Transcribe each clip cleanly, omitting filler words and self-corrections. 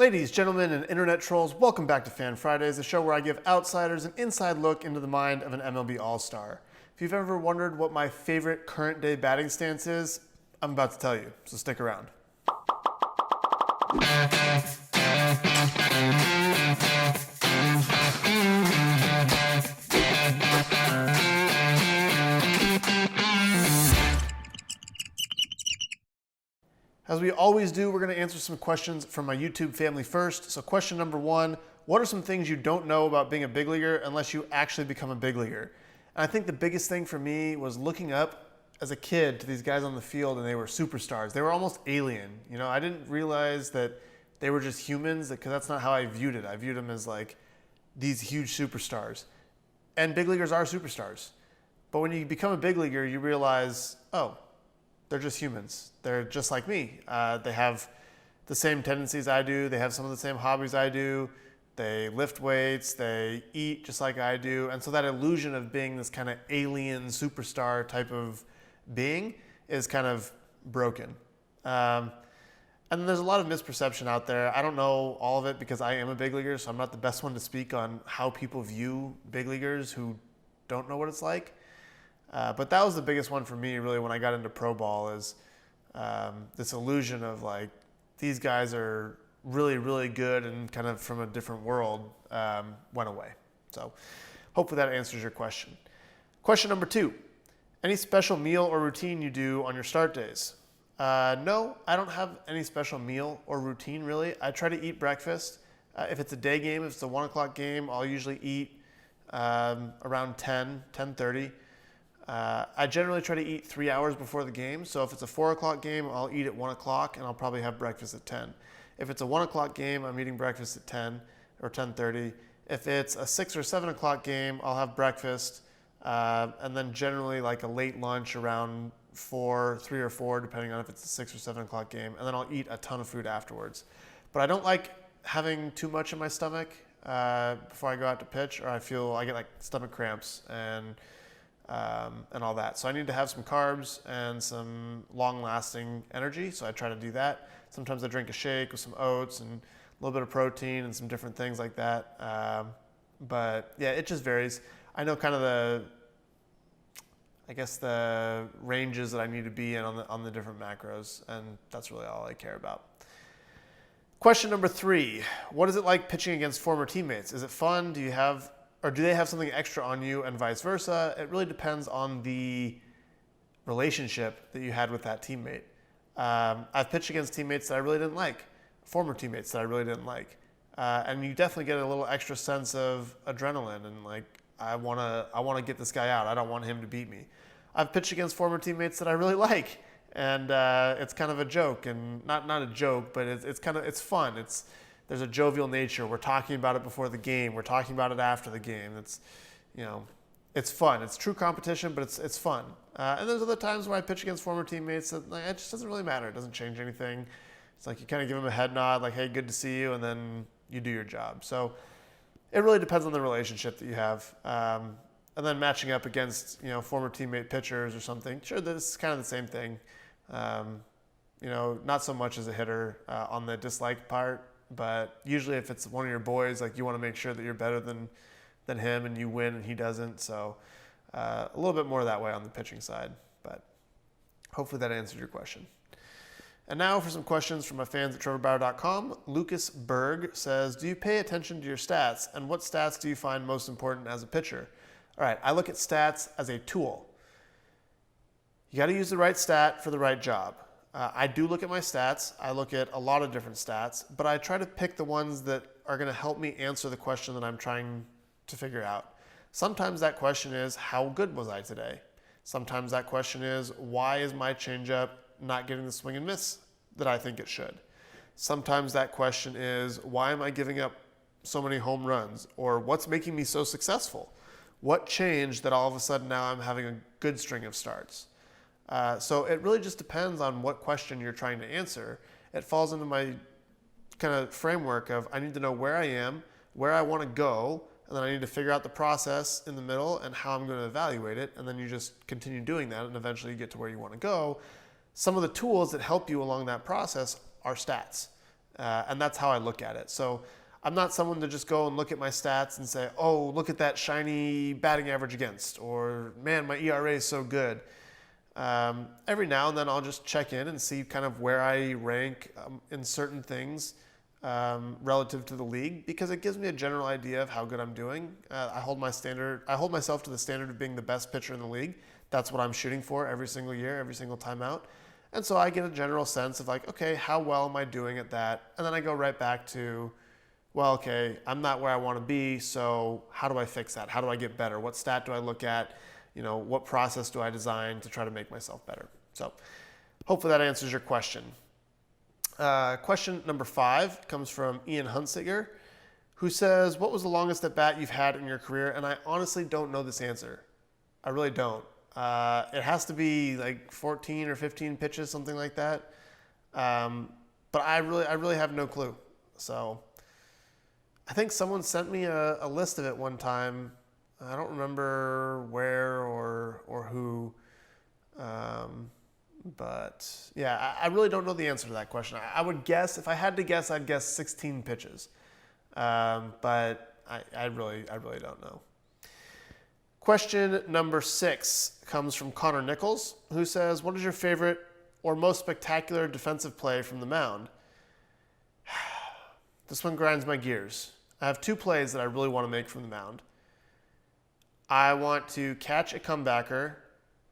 Ladies, gentlemen, and internet trolls, welcome back to Fan Fridays, the show where I give outsiders an inside look into the mind of an MLB All-Star. If you've ever wondered what my favorite current day batting stance is, I'm about to tell you, so stick around. As we always do, we're going to answer some questions from my YouTube family first. So question number one, what are some things you don't know about being a big leaguer unless you actually become a big leaguer? And I think the biggest thing for me was looking up as a kid to these guys on the field, and they were superstars. They were almost alien. You know, I didn't realize that they were just humans, because that's not how I viewed it. I viewed them as like these huge superstars. And big leaguers are superstars. But when you become a big leaguer, you realize, oh, they're just humans. They're just like me. They have the same tendencies I do. They have some of the same hobbies I do. They lift weights. They eat just like I do. And so that illusion of being this kind of alien superstar type of being is kind of broken. And there's a lot of misperception out there. I don't know all of it because I am a big leaguer, so I'm not the best one to speak on how people view big leaguers who don't know what it's like. But that was the biggest one for me, really, when I got into pro ball, is this illusion of like, these guys are really, really good and kind of from a different world went away. So hopefully that answers your question. Question number two, any special meal or routine you do on your start days? No, I don't have any special meal or routine, really. I try to eat breakfast. If it's a day game, if it's a 1 o'clock game, I'll usually eat around 10:30. I generally try to eat 3 hours before the game. So if it's a 4 o'clock game, I'll eat at 1 o'clock and I'll probably have breakfast at 10. If it's a 1 o'clock game, I'm eating breakfast at 10 or 10:30. If it's a 6 or 7 o'clock game, I'll have breakfast and then generally like a late lunch around 3 or 4, depending on if it's a 6 or 7 o'clock game. And then I'll eat a ton of food afterwards. But I don't like having too much in my stomach before I go out to pitch, or I get like stomach cramps and all that. So I need to have some carbs and some long-lasting energy, so I try to do that. Sometimes I drink a shake with some oats and a little bit of protein and some different things like that. But yeah, it just varies. I know kind of the ranges that I need to be in on the different macros, and that's really all I care about. Question number three, what is it like pitching against former teammates? Is it fun? Do they have something extra on you, and vice versa? It really depends on the relationship that you had with that teammate. I've pitched against teammates that I really didn't like, former teammates that I really didn't like. And you definitely get a little extra sense of adrenaline and like, I want to get this guy out. I don't want him to beat me. I've pitched against former teammates that I really like, and it's kind of a joke, and not a joke, but it's fun. There's a jovial nature. We're talking about it before the game. We're talking about it after the game. It's fun. It's true competition, but it's fun. And there's other times where I pitch against former teammates that it just doesn't really matter. It doesn't change anything. It's like you kind of give them a head nod, like, hey, good to see you, and then you do your job. So it really depends on the relationship that you have. And then matching up against, former teammate pitchers or something. Sure, this is kind of the same thing. Not so much as a hitter on the dislike part. But usually if it's one of your boys, like, you want to make sure that you're better than him and you win and he doesn't. So a little bit more that way on the pitching side. But hopefully that answered your question. And now for some questions from my fans at trevorbauer.com. Lucas Berg says, do you pay attention to your stats, and what stats do you find most important as a pitcher? All right, I look at stats as a tool. You got to use the right stat for the right job. I do look at my stats. I look at a lot of different stats, but I try to pick the ones that are going to help me answer the question that I'm trying to figure out. Sometimes that question is, how good was I today? Sometimes that question is, why is my changeup not getting the swing and miss that I think it should? Sometimes that question is, why am I giving up so many home runs? Or what's making me so successful? What changed that all of a sudden now I'm having a good string of starts? So it really just depends on what question you're trying to answer. It falls into my kind of framework of, I need to know where I am, where I want to go, and then I need to figure out the process in the middle and how I'm going to evaluate it. And then you just continue doing that, and eventually you get to where you want to go. Some of the tools that help you along that process are stats. And that's how I look at it. So I'm not someone to just go and look at my stats and say, oh, look at that shiny batting average against, or man, my ERA is so good. Every now and then I'll just check in and see kind of where I rank in certain things relative to the league, because it gives me a general idea of how good I'm doing. I hold myself to the standard of being the best pitcher in the league. That's what I'm shooting for every single year, every single time out. And so I get a general sense of like, okay, how well am I doing at that? And then I go right back to, well, okay, I'm not where I want to be, so how do I fix that? How do I get better? What stat do I look at? What process do I design to try to make myself better? So hopefully that answers your question. Question number 5 comes from Ian Hunsiger, who says, what was the longest at bat you've had in your career? And I honestly don't know this answer. I really don't. It has to be like 14 or 15 pitches, something like that. But I really have no clue. So I think someone sent me a list of it one time. I don't remember where or who. But yeah, I really don't know the answer to that question. I would guess, if I had to guess, I'd guess 16 pitches. But I really don't know. Question number 6 comes from Connor Nichols, who says, what is your favorite or most spectacular defensive play from the mound? This one grinds my gears. I have 2 plays that I really want to make from the mound. I want to catch a comebacker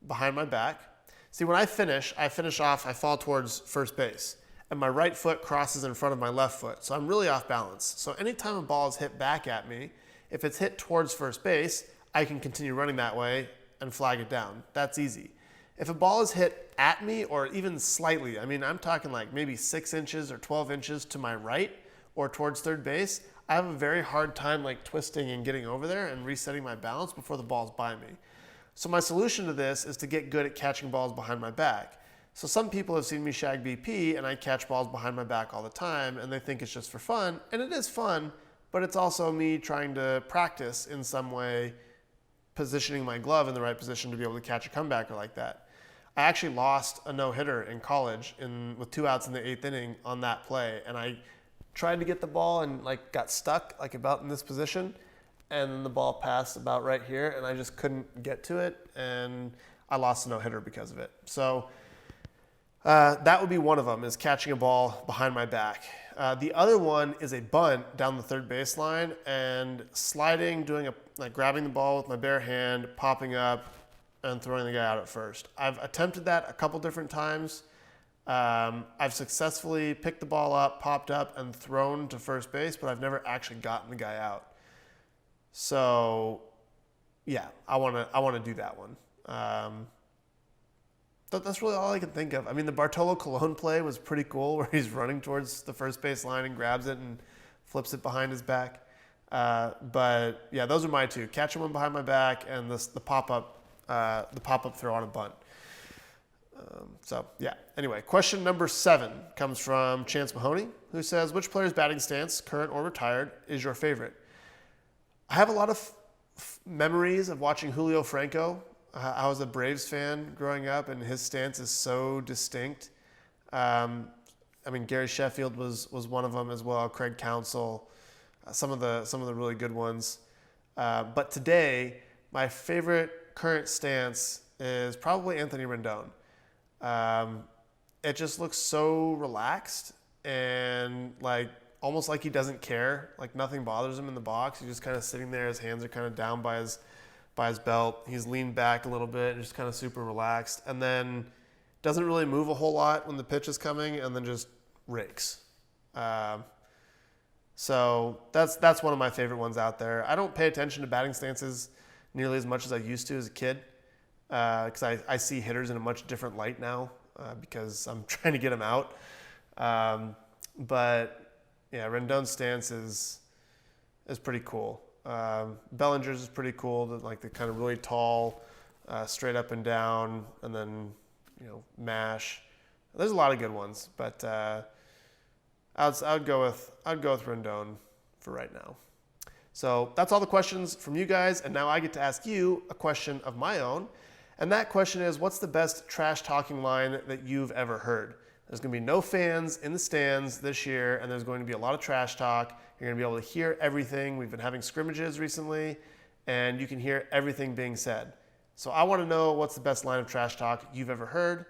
behind my back. See, when I finish off, I fall towards first base, and my right foot crosses in front of my left foot, so I'm really off balance. So anytime a ball is hit back at me, if it's hit towards first base, I can continue running that way and flag it down. That's easy. If a ball is hit at me or even slightly, I mean, I'm talking like maybe 6 inches or 12 inches to my right or towards third base, I have a very hard time like twisting and getting over there and resetting my balance before the ball's by me. So my solution to this is to get good at catching balls behind my back. So some people have seen me shag BP, and I catch balls behind my back all the time, and they think it's just for fun. And it is fun, but it's also me trying to practice in some way, positioning my glove in the right position to be able to catch a comebacker like that. I actually lost a no-hitter in college with 2 outs in the 8th inning on that play, and I tried to get the ball and like got stuck like about in this position, and then the ball passed about right here, and I just couldn't get to it, and I lost a no-hitter because of it. So that would be one of them, is catching a ball behind my back. The other one is a bunt down the third baseline and sliding, grabbing the ball with my bare hand, popping up, and throwing the guy out at first. I've attempted that a couple different times. I've successfully picked the ball up, popped up, and thrown to first base, but I've never actually gotten the guy out. So, yeah, I want to do that one. That's really all I can think of. I mean, the Bartolo Colon play was pretty cool, where he's running towards the first base line and grabs it and flips it behind his back. But yeah, those are my 2: catching one behind my back and the pop-up throw on a bunt. So yeah. Anyway, question number 7 comes from Chance Mahoney, who says, which player's batting stance, current or retired, is your favorite? I have a lot of memories of watching Julio Franco. I was a Braves fan growing up, and his stance is so distinct. I mean, Gary Sheffield was one of them as well. Craig Counsell, some of the really good ones. But today, my favorite current stance is probably Anthony Rendon. It just looks so relaxed and like almost like he doesn't care. Like nothing bothers him in the box. He's just kind of sitting there. His hands are kind of down by his belt. He's leaned back a little bit and just kind of super relaxed. And then doesn't really move a whole lot when the pitch is coming, and then just rakes. So that's one of my favorite ones out there. I don't pay attention to batting stances nearly as much as I used to as a kid, because I see hitters in a much different light now, because I'm trying to get them out. But yeah, Rendon's stance is pretty cool. Bellinger's is pretty cool, the kind of really tall, straight up and down, and then mash. There's a lot of good ones, but I'd go with Rendon for right now. So that's all the questions from you guys, and now I get to ask you a question of my own, and that question is, what's the best trash talking line that you've ever heard? There's going to be no fans in the stands this year, and there's going to be a lot of trash talk. You're going to be able to hear everything. We've been having scrimmages recently, and you can hear everything being said. So I want to know what's the best line of trash talk you've ever heard,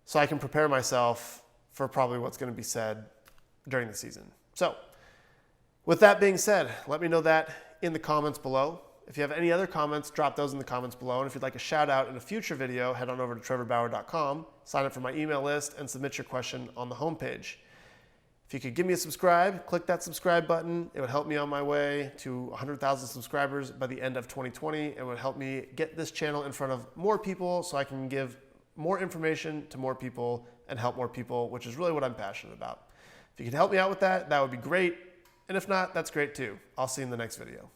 so I can prepare myself for probably what's going to be said during the season. So with that being said, let me know that in the comments below. If you have any other comments, drop those in the comments below. And if you'd like a shout out in a future video, head on over to trevorbauer.com, sign up for my email list, and submit your question on the homepage. If you could give me a subscribe, click that subscribe button. It would help me on my way to 100,000 subscribers by the end of 2020. It would help me get this channel in front of more people so I can give more information to more people and help more people, which is really what I'm passionate about. If you could help me out with that, that would be great. And if not, that's great too. I'll see you in the next video.